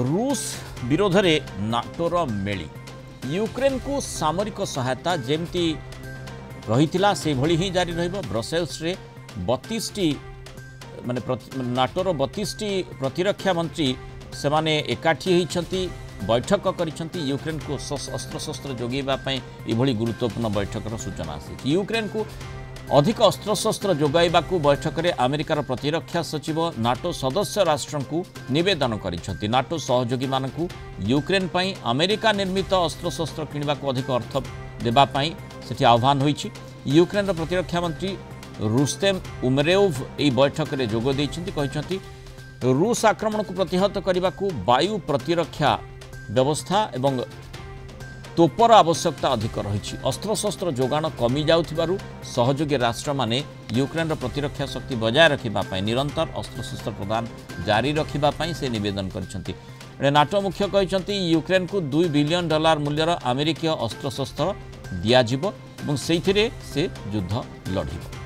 रूस विरोध में नाटोर मेली यूक्रेन को सामरिक सहायता जेमती रही से भली ही जारी रहिबो। ब्रसेल्स रे 32टी माने नाटोर 32टी प्रतिरक्षा मंत्री से माने एकाठी होती बैठक करिसेंती। यूक्रेन को अस्त्र शस्त्र जोगेबा पई एभली गुरुत्वपूर्ण बैठकर सूचना आसी। यूक्रेन को अधिक अस्त्रशस्त्र जोगाइबाकू बैठक में अमेरिकार प्रतिरक्षा सचिव नाटो सदस्य राष्ट्र को निवेदन करिसेंती। नाटो सहयोगी मानकू यूक्रेन पई अमेरिका निर्मित अस्त्रशस्त्र किणवा को अधिक अर्थ देबा पई सेठी आह्वान होईछि। यूक्रेन प्रतिरक्षा मंत्री रुस्तेम उमरेव एई बैठक में जोग दैछंती। कहिसेंती रूस आक्रमण को प्रतिहत करने को वायु प्रतिरक्षा व्यवस्था एवं तोपर आवश्यकता अधिक रही। अस्त्रशस्त्र जोगाण कमी जाउथिबारु सहयोगी राष्ट्र माने यूक्रेन प्रतिरक्षा शक्ति बजाय रखिबा निरंतर अस्त्रशस्त्र प्रदान जारी रखिबा से निवेदन करिसेंती। नाटो मुख्य कहिसेंती यूक्रेन को $2 बिलियन मूल्यर अमेरिकीय अस्त्रशस्त्र दियाजिबो एवं सेइथिरे से युद्ध लढिबो।